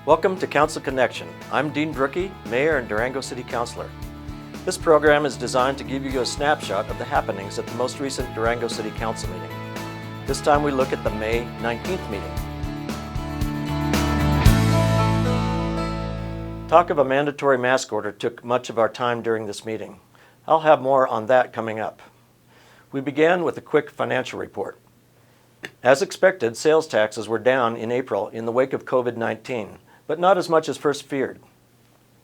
Welcome to Council Connection. I'm Dean Brookie, Mayor and Durango City Councilor. This program is designed to give you a snapshot of the happenings at the most recent Durango City Council meeting. This time we look at the May 19th meeting. Talk of a mandatory mask order took much of our time during this meeting. I'll have more on that coming up. We began with a quick financial report. As expected, sales taxes were down in April in the wake of COVID-19, but not as much as first feared.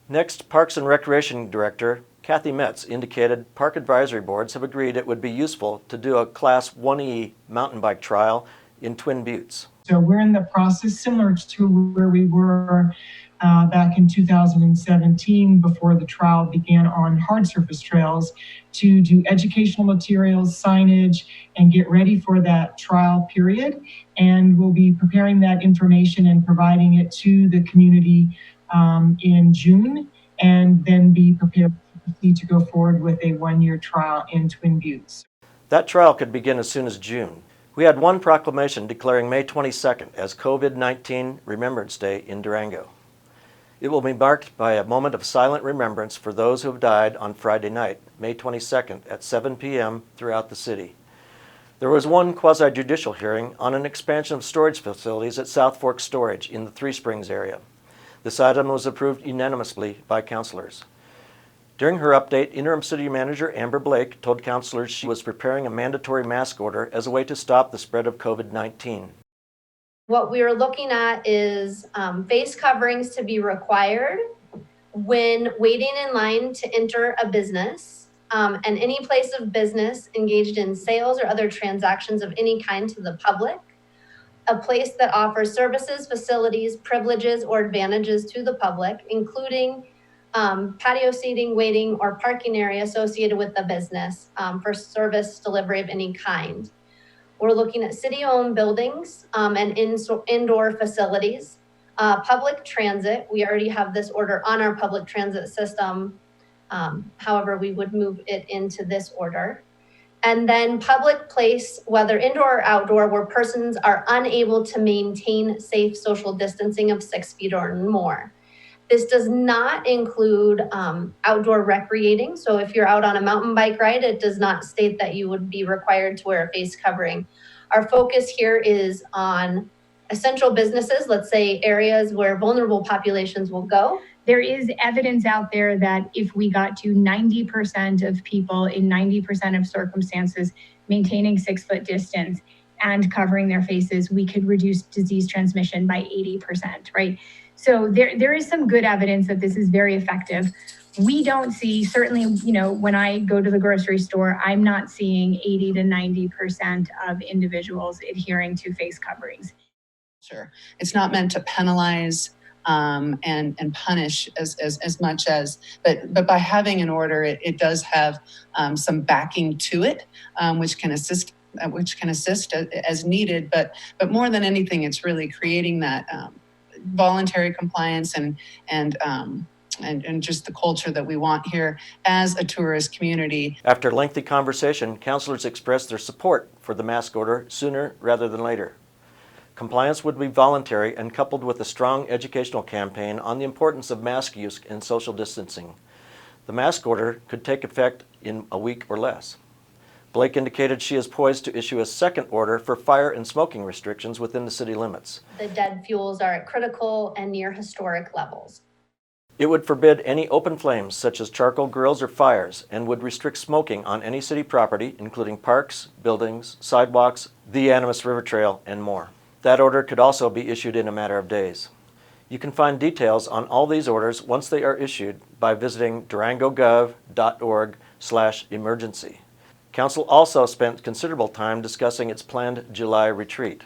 Next, Parks and Recreation Director Kathy Metz indicated park advisory boards have agreed it would be useful to do a Class 1E mountain bike trial in Twin Buttes. So we're in the process similar to where we were back in 2017 before the trial began on hard surface trails to do educational materials, signage, and get ready for that trial period. And we'll be preparing that information and providing it to the community in June, and then be prepared to go forward with a one-year trial in Twin Buttes. That trial could begin as soon as June. We had one proclamation declaring May 22nd as COVID-19 Remembrance Day in Durango. It will be marked by a moment of silent remembrance for those who have died on Friday night, May 22nd at 7 p.m. throughout the city. There was one quasi-judicial hearing on an expansion of storage facilities at South Fork Storage in the Three Springs area. This item was approved unanimously by councilors. During her update, Interim City Manager Amber Blake told councilors she was preparing a mandatory mask order as a way to stop the spread of COVID-19. What we are looking at is face coverings to be required when waiting in line to enter a business and any place of business engaged in sales or other transactions of any kind to the public, a place that offers services, facilities, privileges, or advantages to the public, including patio seating, waiting, or parking area associated with the business for service delivery of any kind. We're looking at city-owned buildings and indoor facilities. Public transit, we already have this order on our public transit system. However, we would move it into this order. And then public place, whether indoor or outdoor, where persons are unable to maintain safe social distancing of 6 feet or more. This does not include outdoor recreating. So if you're out on a mountain bike ride, it does not state that you would be required to wear a face covering. Our focus here is on essential businesses, let's say areas where vulnerable populations will go. There is evidence out there that if we got to 90% of people in 90% of circumstances maintaining 6 foot distance and covering their faces, we could reduce disease transmission by 80%, right? So there is some good evidence that this is very effective. We don't see, certainly, when I go to the grocery store, I'm not seeing 80 to 90% of individuals adhering to face coverings. Sure. It's not meant to penalize and punish as much as, but by having an order, it does have some backing to it, which can assist as needed. But more than anything, it's really creating that voluntary compliance and just the culture that we want here as a tourist community. After a lengthy conversation, councilors expressed their support for the mask order sooner rather than later. Compliance would be voluntary and coupled with a strong educational campaign on the importance of mask use and social distancing. The mask order could take effect in a week or less. Blake indicated she is poised to issue a second order for fire and smoking restrictions within the city limits. The dead fuels are at critical and near historic levels. It would forbid any open flames such as charcoal grills or fires, and would restrict smoking on any city property, including parks, buildings, sidewalks, the Animas River Trail, and more. That order could also be issued in a matter of days. You can find details on all these orders once they are issued by visiting durangogov.org/emergency. Council also spent considerable time discussing its planned July retreat.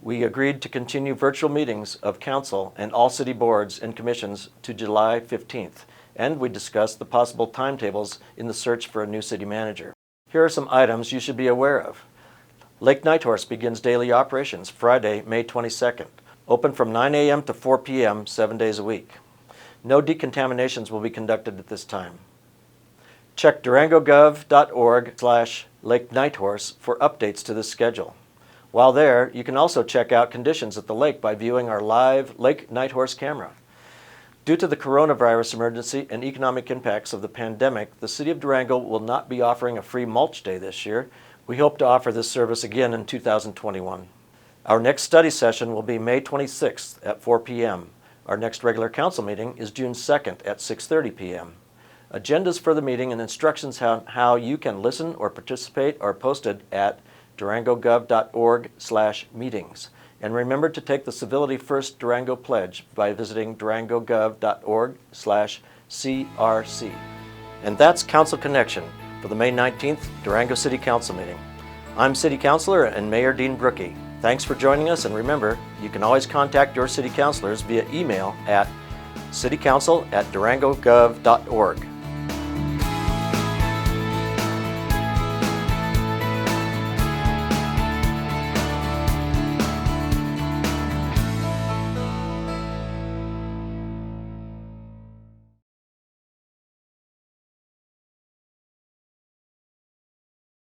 We agreed to continue virtual meetings of council and all city boards and commissions to July 15th, and we discussed the possible timetables in the search for a new city manager. Here are some items you should be aware of. Lake Nighthorse begins daily operations Friday, May 22nd, open from 9 a.m. to 4 p.m. 7 days a week. No decontaminations will be conducted at this time. Check durangogov.org/Lake Nighthorse for updates to this schedule. While there, you can also check out conditions at the lake by viewing our live Lake Night Horse camera. Due to the coronavirus emergency and economic impacts of the pandemic, the City of Durango will not be offering a free mulch day this year. We hope to offer this service again in 2021. Our next study session will be May 26th at 4 p.m. Our next regular council meeting is June 2nd at 6:30 p.m. Agendas for the meeting and instructions on how you can listen or participate are posted at durangogov.org/meetings. And remember to take the Civility First Durango Pledge by visiting durangogov.org/CRC. And that's Council Connection for the May 19th Durango City Council meeting. I'm City Councilor and Mayor Dean Brookie. Thanks for joining us, and remember, you can always contact your city councilors via email at citycouncil@durangogov.org.